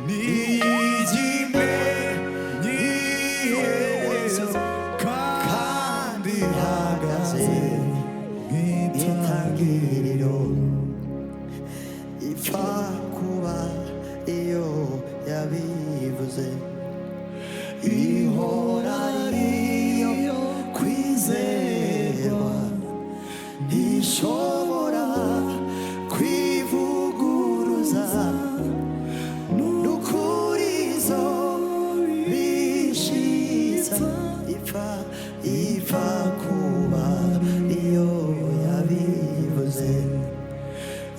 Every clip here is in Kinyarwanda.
Me ipfa kuba iyo yabivuze ihora ariyo kwizerwa ntishobora kwivuguruza n'ukuri zo bishitsa ipfa kuba iyo yabivuze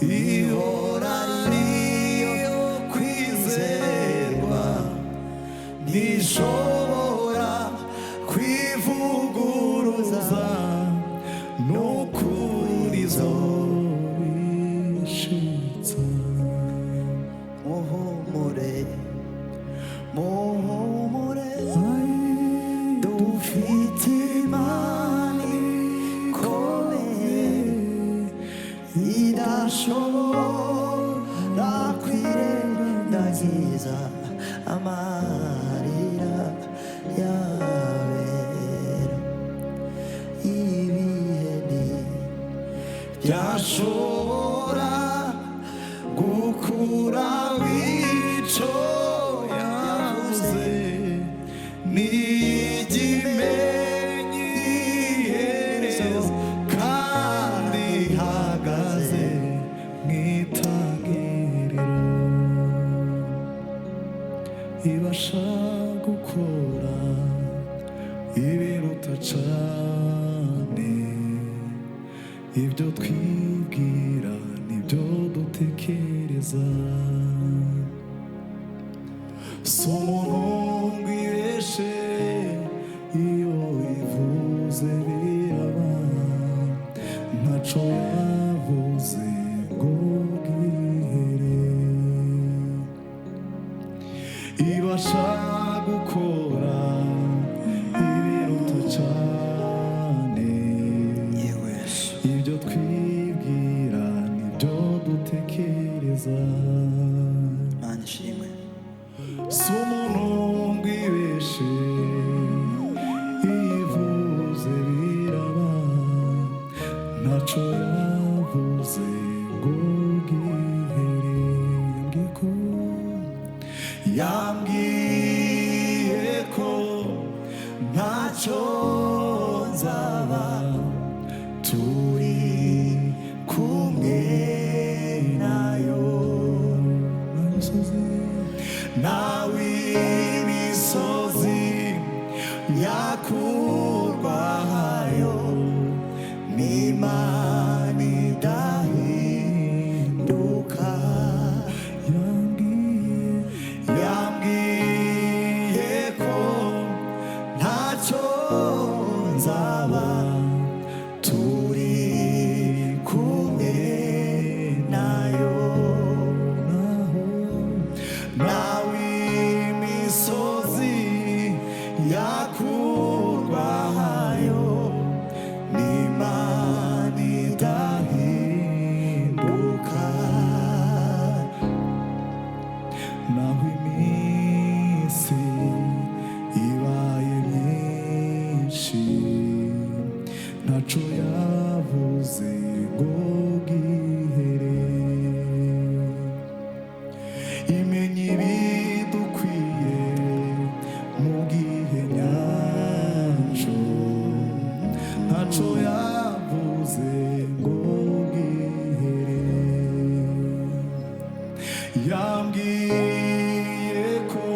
ihora ariyo kwizerwa ntishobora kwivuguruza n'ukuri zo bishitsa muhumure muhumure dufite imana ikomeye idashobora kwirengagiza amarira yabera ibihe ntibyashobora gukura ico yavuze n'igimenyi iherezo kandi ihagaze mw'itangiriro ibasha gukora ibiruta cane ibyo twibwira n'ibyo dutekereza si umuntu ngo ibeshe iyo ivuze biraba ntaco yavuze ngo bwihere ibasha gukora ibiruta cane ibyo twibwira n'ibyo dutekereza Mana ishimwe si umuntu ngo ibeshe ivuze biraba ntaco yavuze ngo bwihere yambwiye ko ntacyo nzaba turi kumwe nayo nawe imisozi yakurwayo n'Imana idahinduka yambwiye ko ntacyo nzaba turi kumwe nayo nawe imisozi yakurwayo n'Imana idahinduka naho iminsi ibaye myinshi ntaco yavuze ngo bwihere imenya ibidukwiye mu gihe nyaco ntaco yavuze ngo bwihere yambwiye ko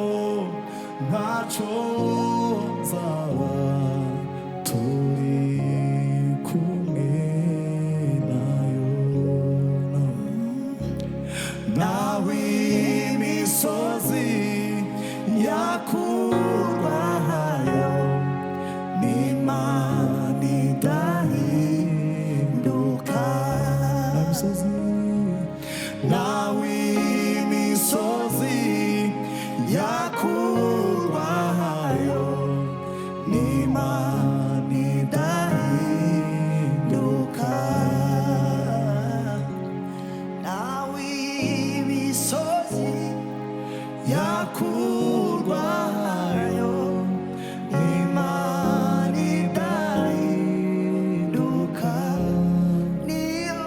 ntacyo nzaba turi kumwe nayo nawe imisozi yakurwayo n'Imana idahinduka nawe imisozi yakurwayo n'Imana idahinduka nawe imisozi yakurwayo n'Imana idahinduka niyo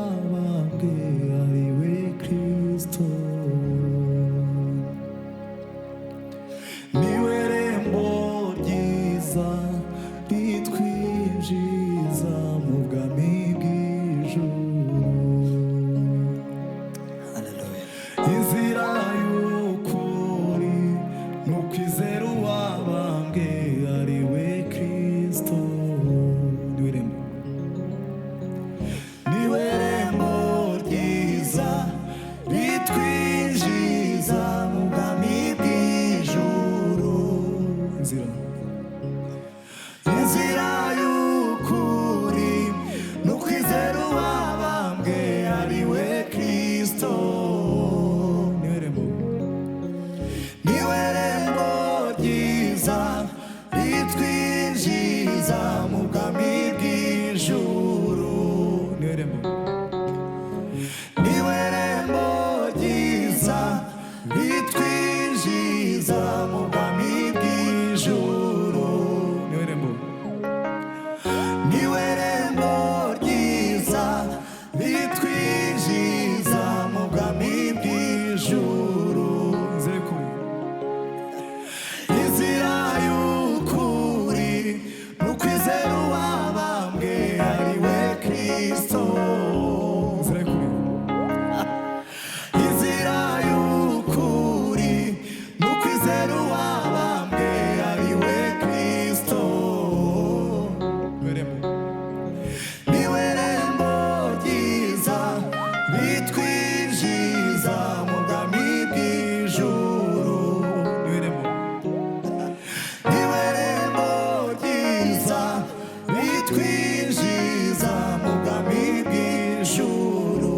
wabambwe ari we Kristo niwe rembo ryiza ritwinjiza mu bwami bw'ijuru inzira y'ukuri ni ukwizera uwabambwe ari we Kristo niwe rembo ryiza ritwinjiza mu bwami bw'ijuru inzira y'ukuri ni ukwizera uwabambwe ari we Kristo niwe rembo ryiza ritwinjiza mu bwami bw'ijuru niwe rembo ryiza ritwinjiza mu bwami bw'ijuru niwe rembo ryiza ritwinjiza mu bwami bw'ijuru inzira y'ukuri ni ukwizera uwabambwe ari we Kristo inzira y'ukuri ni ukwizera uwabambwe ari we Kristo niwe rembo ryiza ritwinjiza mu bwami bw'ijuru niwe rembo ryiza ritwinjiza mu bwami bw'ijuru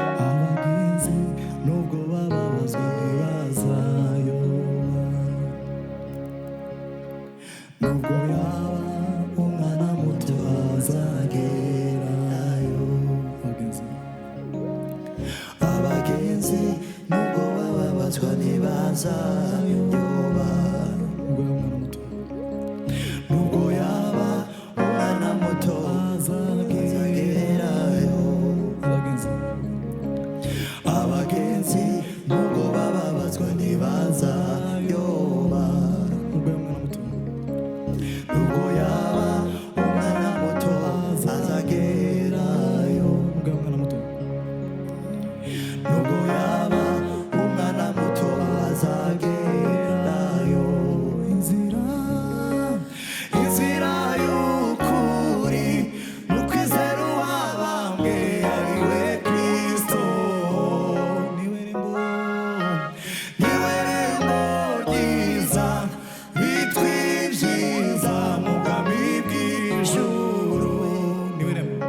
abagenzi nubwo bababazwa ntibazayoba nubwo yaba umwana muto azagerayo abagenzi nubwo bababazwa ntibazayoba nubwo yaba umwana muto azagerayo abagenzi nubwo bababazwa ntibazayoba nubwo yaba umwana muto azagerayo nubwo yaba umwana muto azagerayo inzira y'ukuri ni ukwizera uwabambwe ari we Kristo niwe rembo ryiza ritwinjiza mu bwami bw'ijuru niwe rembo